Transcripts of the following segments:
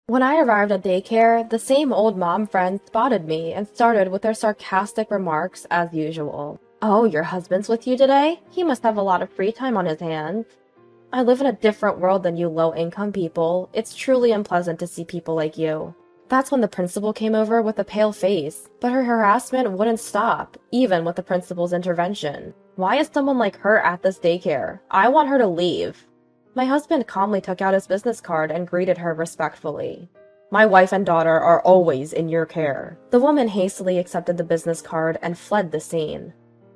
When I arrived at daycare, the same old mom friend spotted me and started with their sarcastic remarks as usual. "Oh, your husband's with you today? He must have a lot of free time on his hands." "I live in a different world than you low-income people. It's truly unpleasant to see people like you." That's when the principal came over with a pale face, but her harassment wouldn't stop, even with the principal's intervention. "Why is someone like her at this daycare? I want her to leave." My husband calmly took out his business card and greeted her respectfully. "My wife and daughter are always in your care." The woman hastily accepted the business card and fled the scene.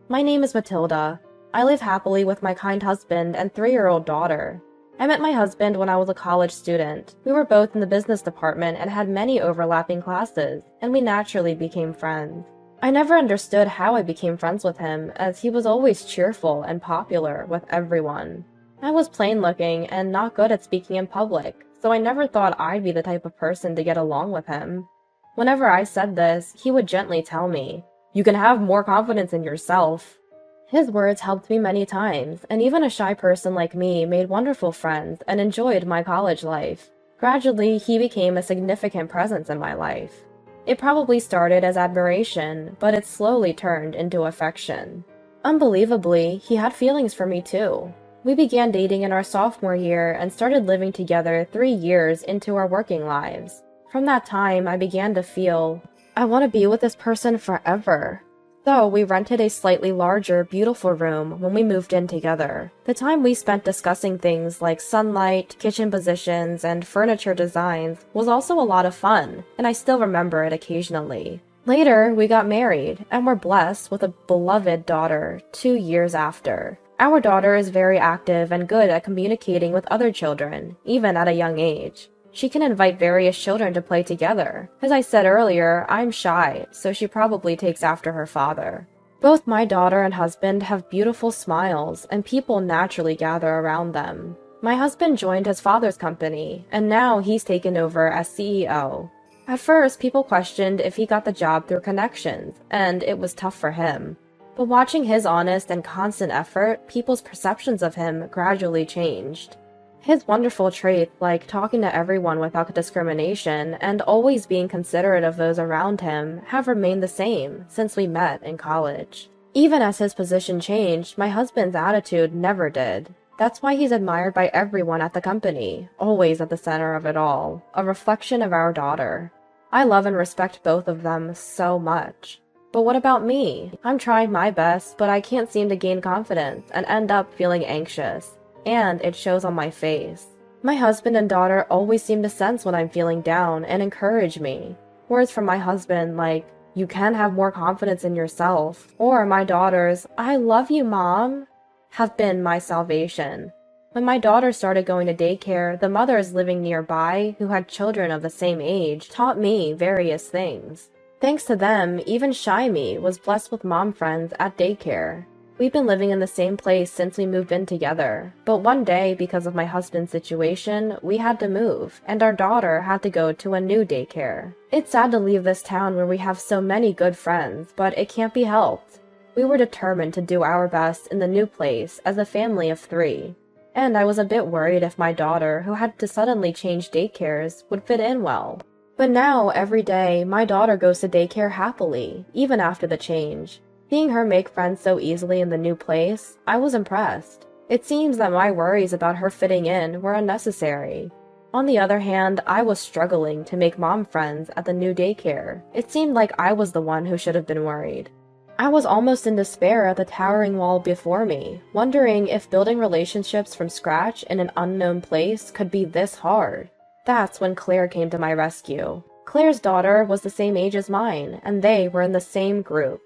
"My name is Matilda. I live happily with my kind husband and 3-year-old daughter. I met my husband when I was a college student. We were both in the business department and had many overlapping classes, and we naturally became friends. I never understood how I became friends with him, as he was always cheerful and popular with everyone. I was plain-looking and not good at speaking in public, so I never thought I'd be the type of person to get along with him. Whenever I said this, he would gently tell me, "You can have more confidence in yourself." His words helped me many times, and even a shy person like me made wonderful friends and enjoyed my college life. Gradually, he became a significant presence in my life. It probably started as admiration, but it slowly turned into affection. Unbelievably, he had feelings for me too. We began dating in our sophomore year and started living together 3 years into our working lives. From that time, I began to feel, I want to be with this person forever. So we rented a slightly larger, beautiful room when we moved in together. The time we spent discussing things like sunlight, kitchen positions, and furniture designs was also a lot of fun, and I still remember it occasionally. Later, we got married, and were blessed with a beloved daughter 2 years after. Our daughter is very active and good at communicating with other children, even at a young age. She can invite various children to play together. As I said earlier, I'm shy, so she probably takes after her father. Both my daughter and husband have beautiful smiles, and people naturally gather around them. My husband joined his father's company, and now he's taken over as CEO. At first, people questioned if he got the job through connections, and it was tough for him. But watching his honest and constant effort, people's perceptions of him gradually changed. His wonderful traits, like talking to everyone without discrimination and always being considerate of those around him, have remained the same since we met in college. Even as his position changed, my husband's attitude never did. That's why he's admired by everyone at the company, always at the center of it all, a reflection of our daughter. I love and respect both of them so much. But what about me? I'm trying my best, but I can't seem to gain confidence and end up feeling anxious. And it shows on my face. My husband and daughter always seem to sense when I'm feeling down and encourage me. Words from my husband like, "You can have more confidence in yourself," or my daughter's, "I love you, Mom," have been my salvation. When my daughter started going to daycare, the mothers living nearby, who had children of the same age, taught me various things. Thanks to them, even shy me was blessed with mom friends at daycare. We've been living in the same place since we moved in together, but one day, because of my husband's situation, we had to move, and our daughter had to go to a new daycare. It's sad to leave this town where we have so many good friends, but it can't be helped. We were determined to do our best in the new place as a family of 3. And I was a bit worried if my daughter, who had to suddenly change daycares, would fit in well. But now, every day, my daughter goes to daycare happily, even after the change. Seeing her make friends so easily in the new place, I was impressed. It seems that my worries about her fitting in were unnecessary. On the other hand, I was struggling to make mom friends at the new daycare. It seemed like I was the one who should have been worried. I was almost in despair at the towering wall before me, wondering if building relationships from scratch in an unknown place could be this hard. That's when Claire came to my rescue. Claire's daughter was the same age as mine, and they were in the same group.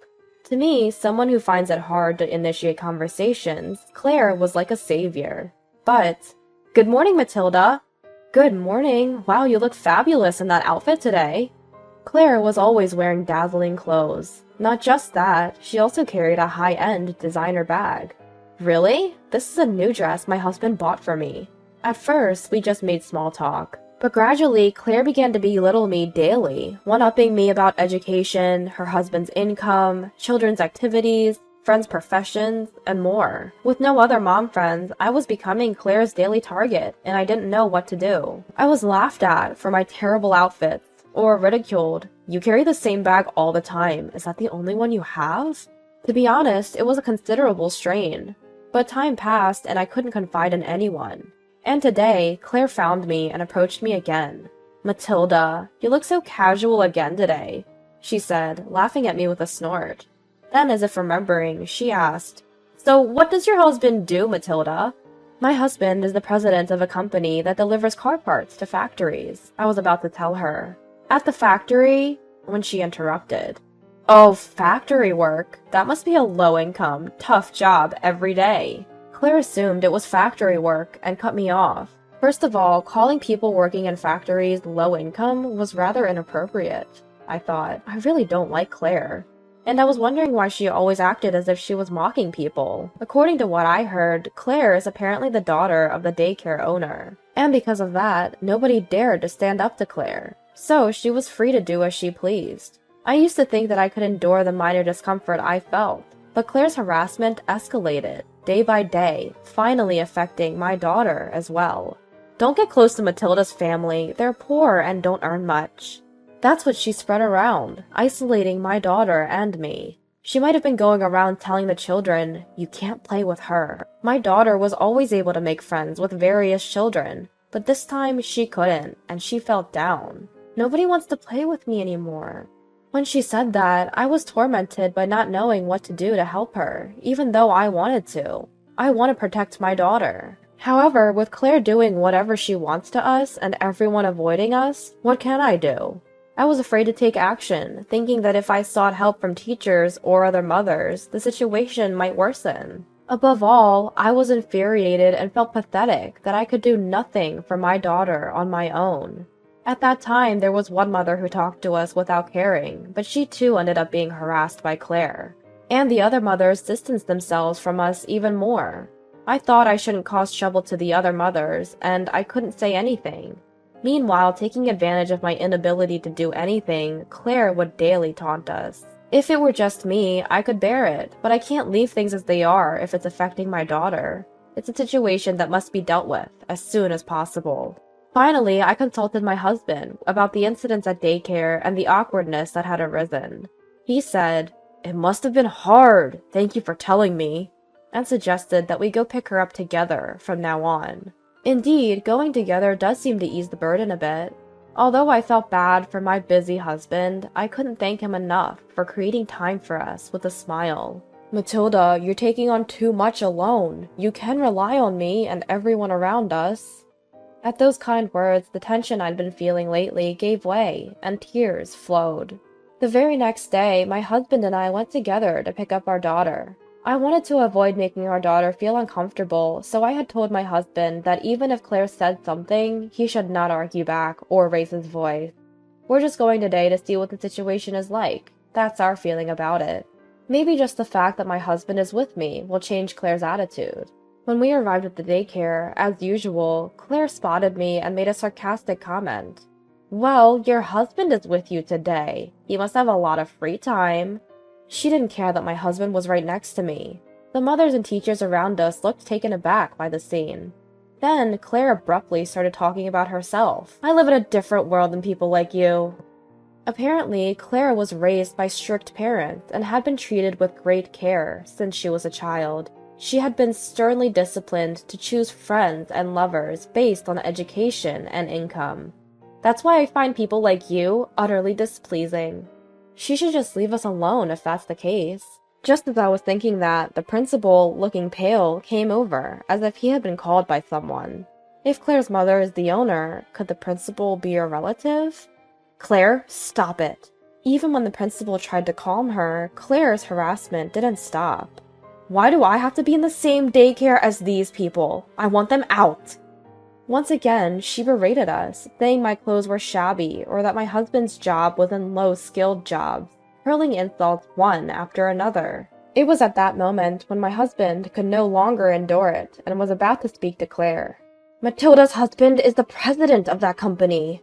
To me, someone who finds it hard to initiate conversations, Claire was like a savior. But, "Good morning, Matilda." "Good morning. Wow, you look fabulous in that outfit today." Claire was always wearing dazzling clothes. Not just that, she also carried a high-end designer bag. "Really? This is a new dress my husband bought for me." At first, we just made small talk. But gradually, Claire began to belittle me daily, one-upping me about education, her husband's income, children's activities. friends' professions, and more. With no other mom friends, I was becoming Claire's daily target, and I didn't know what to do. I was laughed at for my terrible outfits, or ridiculed. You carry the same bag all the time. Is that the only one you have? To be honest, it was a considerable strain. But time passed and I couldn't confide in anyone. And today, Claire found me and approached me again. "Matilda, you look so casual again today," she said, laughing at me with a snort. Then, as if remembering, she asked, "So what does your husband do, Matilda?" "My husband is the president of a company that delivers car parts to factories," I was about to tell her. "At the factory?" when she interrupted. "Oh, factory work. That must be a low-income, tough job every day." Claire assumed it was factory work and cut me off. First of all, calling people working in factories low income was rather inappropriate. I thought, I really don't like Claire. And I was wondering why she always acted as if she was mocking people. According to what I heard, Claire is apparently the daughter of the daycare owner. And because of that, nobody dared to stand up to Claire. So she was free to do as she pleased. I used to think that I could endure the minor discomfort I felt, but Claire's harassment escalated, day by day, finally affecting my daughter as well. "Don't get close to Matilda's family, they're poor and don't earn much." That's what she spread around, isolating my daughter and me. She might have been going around telling the children, "You can't play with her." My daughter was always able to make friends with various children, but this time she couldn't, and she felt down. "Nobody wants to play with me anymore." When she said that, I was tormented by not knowing what to do to help her, even though I wanted to. I want to protect my daughter. However, with Claire doing whatever she wants to us and everyone avoiding us, what can I do? I was afraid to take action, thinking that if I sought help from teachers or other mothers, the situation might worsen. Above all, I was infuriated and felt pathetic that I could do nothing for my daughter on my own. At that time, there was one mother who talked to us without caring, but she too ended up being harassed by Claire. And the other mothers distanced themselves from us even more. I thought I shouldn't cause trouble to the other mothers, and I couldn't say anything. Meanwhile, taking advantage of my inability to do anything, Claire would daily taunt us. If it were just me, I could bear it, but I can't leave things as they are if it's affecting my daughter. It's a situation that must be dealt with as soon as possible. Finally, I consulted my husband about the incidents at daycare and the awkwardness that had arisen. He said, "It must have been hard, thank you for telling me," and suggested that we go pick her up together from now on. Indeed, going together does seem to ease the burden a bit. Although I felt bad for my busy husband, I couldn't thank him enough for creating time for us with a smile. "Matilda, you're taking on too much alone. You can rely on me and everyone around us." At those kind words, the tension I'd been feeling lately gave way, and tears flowed. The very next day, my husband and I went together to pick up our daughter. I wanted to avoid making our daughter feel uncomfortable, so I had told my husband that even if Claire said something, he should not argue back or raise his voice. We're just going today to see what the situation is like. That's our feeling about it. Maybe just the fact that my husband is with me will change Claire's attitude. When we arrived at the daycare, as usual, Claire spotted me and made a sarcastic comment. "Well, your husband is with you today. He must have a lot of free time." She didn't care that my husband was right next to me. The mothers and teachers around us looked taken aback by the scene. Then, Claire abruptly started talking about herself. "I live in a different world than people like you." Apparently, Claire was raised by strict parents and had been treated with great care since she was a child. She had been sternly disciplined to choose friends and lovers based on education and income. "That's why I find people like you utterly displeasing." She should just leave us alone if that's the case. Just as I was thinking that, the principal, looking pale, came over, as if he had been called by someone. If Claire's mother is the owner, could the principal be a relative? "Claire, stop it." Even when the principal tried to calm her, Claire's harassment didn't stop. "Why do I have to be in the same daycare as these people? I want them out." Once again, she berated us, saying my clothes were shabby or that my husband's job was in low-skilled jobs, hurling insults one after another. It was at that moment when my husband could no longer endure it and was about to speak to Claire. "Matilda's husband is the president of that company."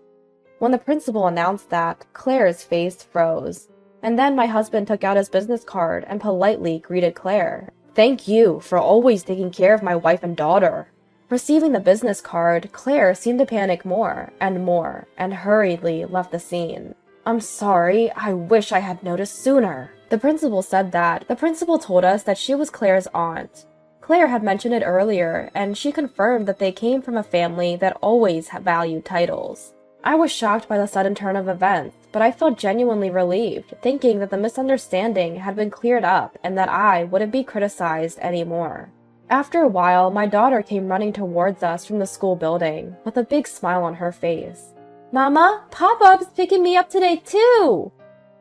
When the principal announced that, Claire's face froze. And then my husband took out his business card and politely greeted Claire. "Thank you for always taking care of my wife and daughter." Receiving the business card, Claire seemed to panic more, and hurriedly left the scene. "I'm sorry, I wish I had noticed sooner." The principal said that. The principal told us that she was Claire's aunt. Claire had mentioned it earlier, and she confirmed that they came from a family that always valued titles. I was shocked by the sudden turn of events, but I felt genuinely relieved, thinking that the misunderstanding had been cleared up and that I wouldn't be criticized anymore. After a while, my daughter came running towards us from the school building, with a big smile on her face. "Mama, Pop-Up's picking me up today too!"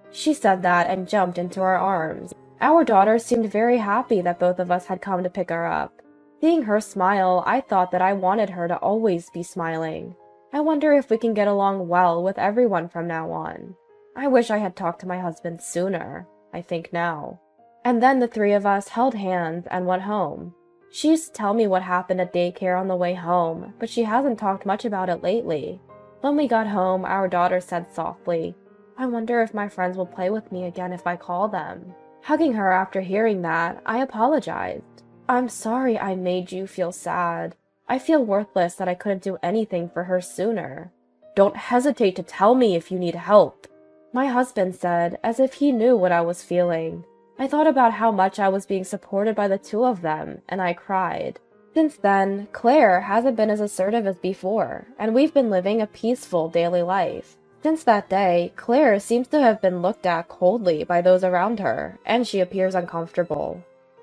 She said that and jumped into our arms. Our daughter seemed very happy that both of us had come to pick her up. Seeing her smile, I thought that I wanted her to always be smiling. I wonder if we can get along well with everyone from now on. I wish I had talked to my husband sooner, I think now. And then the three of us held hands and went home. She used to tell me what happened at daycare on the way home, but she hasn't talked much about it lately. When we got home, our daughter said softly, "I wonder if my friends will play with me again if I call them." Hugging her after hearing that, I apologized. "I'm sorry I made you feel sad. I feel worthless that I couldn't do anything for her sooner." "Don't hesitate to tell me if you need help," my husband said, as if he knew what I was feeling. I thought about how much I was being supported by the two of them, and I cried. Since then, Claire hasn't been as assertive as before, and we've been living a peaceful daily life. Since that day, Claire seems to have been looked at coldly by those around her, and she appears uncomfortable.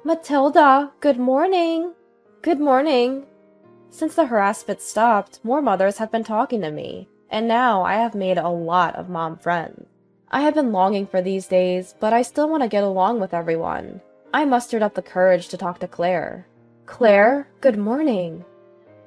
"Matilda, good morning." "Good morning." Since the harassment stopped, more mothers have been talking to me, and now I have made a lot of mom friends. I have been longing for these days, but I still want to get along with everyone. I mustered up the courage to talk to Claire. "Claire, good morning."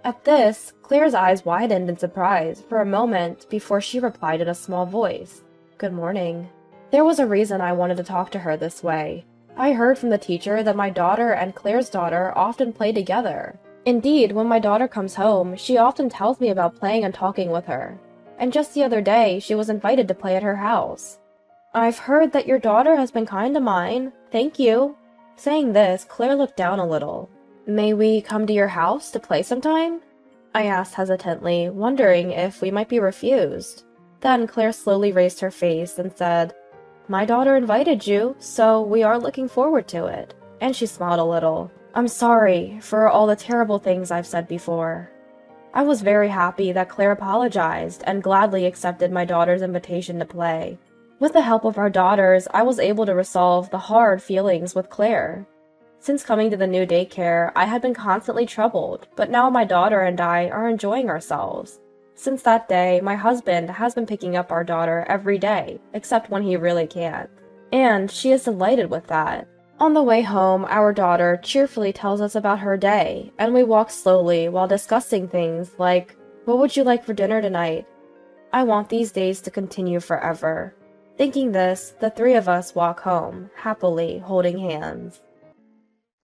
At this, Claire's eyes widened in surprise for a moment before she replied in a small voice, "Good morning." There was a reason I wanted to talk to her this way. I heard from the teacher that my daughter and Claire's daughter often play together. Indeed, when my daughter comes home, she often tells me about playing and talking with her. And just the other day, she was invited to play at her house. "I've heard that your daughter has been kind to mine. Thank you." Saying this, Claire looked down a little. "May we come to your house to play sometime?" I asked hesitantly, wondering if we might be refused. Then Claire slowly raised her face and said, "My daughter invited you, so we are looking forward to it." And she smiled a little. "I'm sorry for all the terrible things I've said before." I was very happy that Claire apologized and gladly accepted my daughter's invitation to play. With the help of our daughters, I was able to resolve the hard feelings with Claire. Since coming to the new daycare, I had been constantly troubled, but now my daughter and I are enjoying ourselves. Since that day, my husband has been picking up our daughter every day, except when he really can't. And she is delighted with that. On the way home, our daughter cheerfully tells us about her day, and we walk slowly while discussing things like, "What would you like for dinner tonight?" I want these days to continue forever. Thinking this, the three of us walk home, happily holding hands.